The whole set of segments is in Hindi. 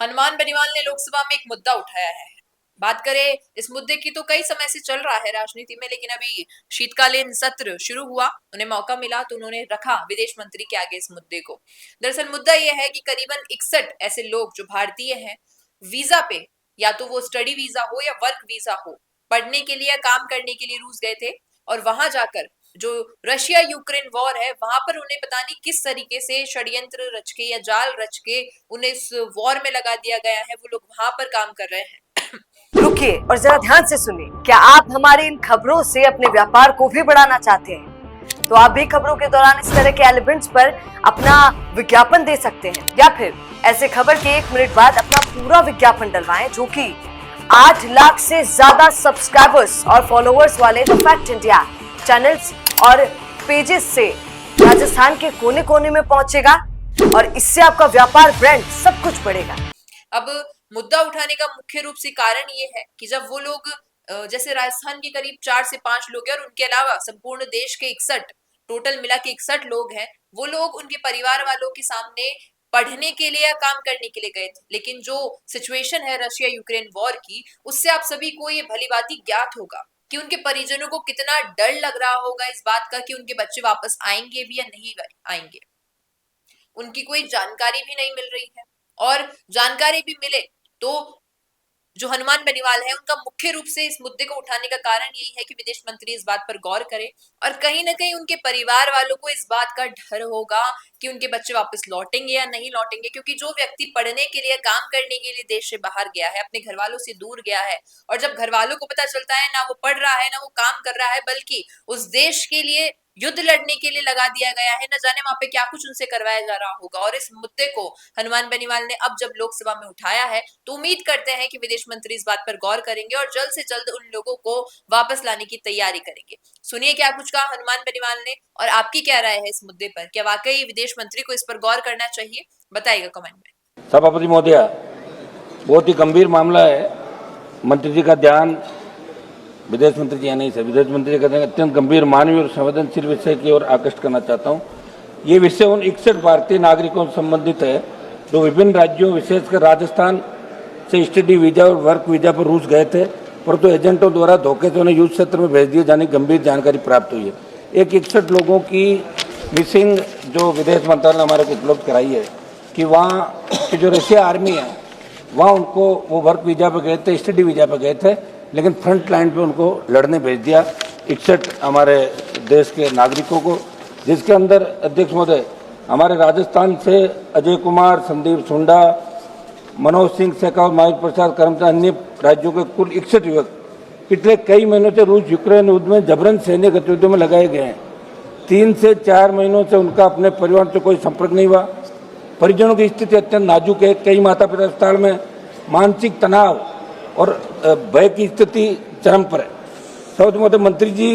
हनुमान बेनीवाल ने लोकसभा में एक मुद्दा उठाया है। बात करें इस मुद्दे की तो कई समय से चल रहा है राजनीति में, लेकिन अभी शीतकालीन सत्र शुरू हुआ, उन्हें मौका मिला तो उन्होंने रखा विदेश मंत्री के आगे इस मुद्दे को। दरअसल मुद्दा यह है कि करीबन 61 ऐसे लोग जो भारतीय हैं, वीजा पे, या तो वो स्टडी वीजा हो या वर्क वीजा हो, पढ़ने के लिए या काम करने के लिए रूस गए थे, और वहां जाकर जो रशिया यूक्रेन वॉर है वहां पर उन्हें पता नहीं किस तरीके से षड्यंत्र रच के या जाल रच के उन्हें इस वॉर में लगा दिया गया है। वो लोग वहां पर काम कर रहे हैं। रुकिए और जरा ध्यान से सुनिए। क्या आप हमारी इन खबरों से अपने व्यापार को भी बढ़ाना चाहते हैं? तो आप भी खबरों के दौरान इस तरह के एलिमेंट्स पर अपना विज्ञापन दे सकते हैं, या फिर ऐसे खबर के 1 मिनट बाद अपना पूरा विज्ञापन डलवाएं, जो कि 8 लाख से ज्यादा सब्सक्राइबर्स और फॉलोअर्स वाले द फैक्ट इंडिया चैनल्स और पेजेस से राजस्थान के कोने कोने में पहुंचेगा, और इससे आपका व्यापार, ब्रांड सब कुछ बढ़ेगा। अब मुद्दा उठाने का मुख्य रूप से कारण ये है कि जब वो लोग, जैसे राजस्थान के करीब 4 से 5 लोग हैं और उनके अलावा संपूर्ण देश के 61, टोटल मिला के 61 लोग हैं, वो लोग उनके परिवार वालों के सामने पढ़ने के लिए या काम करने के लिए गए थे। लेकिन जो सिचुएशन है रशिया यूक्रेन वॉर की, उससे आप सभी को ये भलीभांति ज्ञात होगा कि उनके परिजनों को कितना डर लग रहा होगा इस बात का कि उनके बच्चे वापस आएंगे भी या नहीं आएंगे। उनकी कोई जानकारी भी नहीं मिल रही है, और जानकारी भी मिले तो जो हनुमान बेनीवाल है उनका मुख्य रूप से इस मुद्दे को उठाने का कारण यही है कि विदेश मंत्री इस बात पर गौर करें, और कहीं ना कहीं उनके परिवार वालों को इस बात का डर होगा कि उनके बच्चे वापस लौटेंगे या नहीं लौटेंगे। क्योंकि जो व्यक्ति पढ़ने के लिए, काम करने के लिए देश से बाहर गया है, अपने घर वालों से दूर गया है, और जब घर वालों को पता चलता है ना वो पढ़ रहा है ना वो काम कर रहा है, बल्कि उस देश के लिए युद्ध लड़ने के लिए लगा दिया गया है, न जाने वहां पे क्या कुछ उनसे करवाया जा रहा होगा। और इस मुद्दे को हनुमान बेनीवाल ने अब जब लोकसभा में उठाया है तो उम्मीद करते हैं कि विदेश मंत्री इस बात पर गौर करेंगे और जल्द से जल्द उन लोगों को वापस लाने की तैयारी करेंगे। सुनिए क्या कुछ कहा हनुमान बेनीवाल ने, और आपकी क्या राय है इस मुद्दे पर? क्या वाकई विदेश मंत्री को इस पर गौर करना चाहिए? बताइएगा कमेंट में। सभापति महोदय, बहुत ही गंभीर मामला है। मंत्री जी का ध्यान, विदेश मंत्री जी नहीं सर, विदेश मंत्री जी का ध्यान अत्यंत गंभीर, मानवीय और संवेदनशील विषय की ओर आकृष्ट करना चाहता हूँ। ये विषय उन 61 भारतीय नागरिकों से संबंधित है जो विभिन्न राज्यों, विशेषकर राजस्थान से स्टडी वीजा और वर्क वीजा पर रूस गए थे, परंतु एजेंटों द्वारा धोखे से उन्हें युद्ध क्षेत्र में भेज दिए जाने की गंभीर जानकारी प्राप्त हुई है। एक 61 लोगों की मिसिंग जो विदेश मंत्रालय ने हमारे को उपलब्ध कराई है कि वहाँ की जो रशिया आर्मी है वहाँ उनको, वो वर्क वीजा पर गए थे, स्टडी वीजा पर गए थे, लेकिन फ्रंट लाइन पे उनको लड़ने भेज दिया 61 हमारे देश के नागरिकों को, जिसके अंदर अध्यक्ष महोदय हमारे राजस्थान से अजय कुमार, संदीप सुंडा, मनोज सिंह शेखावत, माधव प्रसाद, कर्मचारी, अन्य राज्यों के कुल 61 युवक पिछले कई महीनों से रूस यूक्रेन युद्ध में जबरन सैन्य गतिविधियों में लगाए गए हैं। 3 से 4 महीनों से उनका अपने परिवार से कोई संपर्क नहीं हुआ। परिजनों की स्थिति अत्यंत नाजुक है। कई माता पिता अस्पताल में, मानसिक तनाव और भय की स्थिति चरम पर है। सभापति महोदय, मंत्री जी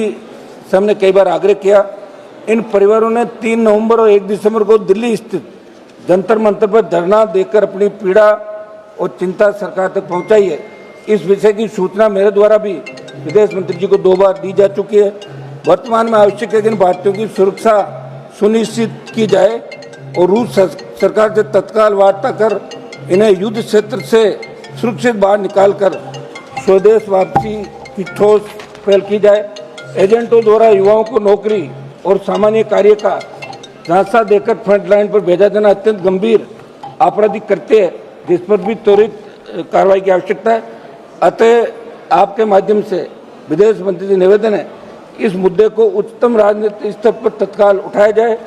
से हमने कई बार आग्रह किया। इन परिवारों ने 3 नवंबर और 1 दिसंबर को दिल्ली स्थित जंतर मंतर पर धरना देकर अपनी पीड़ा और चिंता सरकार तक पहुंचाई है। इस विषय की सूचना मेरे द्वारा भी विदेश मंत्री जी को 2 बार दी जा चुकी है। वर्तमान में आवश्यक है कि इन भारतीयों की सुरक्षा सुनिश्चित की जाए और रूस सरकार से तत्काल वार्ता कर इन्हें युद्ध क्षेत्र से सुरक्षित बाहर निकालकर स्वदेश वापसी की ठोस पहल की जाए। एजेंटों द्वारा युवाओं को नौकरी और सामान्य कार्य का झांसा देकर फ्रंट लाइन पर भेजा जाना अत्यंत गंभीर आपराधिक कृत्य है, जिस पर भी त्वरित कार्रवाई की आवश्यकता है। अतः आपके माध्यम से विदेश मंत्री जी निवेदन है, इस मुद्दे को उच्चतम राजनीतिक स्तर पर तत्काल उठाया जाए,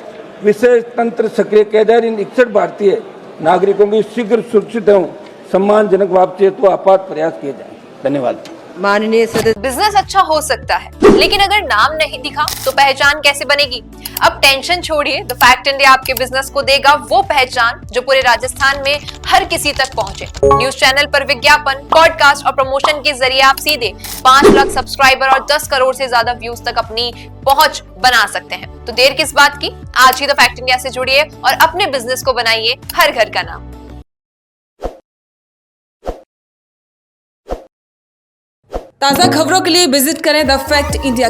विशेष तंत्र सक्रिय किया जाए, इन 61 भारतीय नागरिकों की शीघ्र सुरक्षित एवं सम्मानजनक वापसी हेतु आपात प्रयास किए जाए। धन्यवाद। माननीय सदस्य, बिजनेस अच्छा हो सकता है, लेकिन अगर नाम नहीं दिखा तो पहचान कैसे बनेगी? अब टेंशन छोड़िए, द फैक्ट इंडिया आपके बिजनेस को देगा वो पहचान जो पूरे राजस्थान में हर किसी तक पहुंचे। न्यूज चैनल पर विज्ञापन, पॉडकास्ट और प्रमोशन के जरिए आप सीधे 5 लाख सब्सक्राइबर और 10 करोड़ से ज्यादा व्यूज तक अपनी पहुंच बना सकते हैं। तो देर किस बात की, आज ही द फैक्ट इंडिया से जुड़िए और अपने बिजनेस को बनाइए हर घर का नाम। ताज़ा खबरों के लिए विजिट करें द फैक्ट इंडिया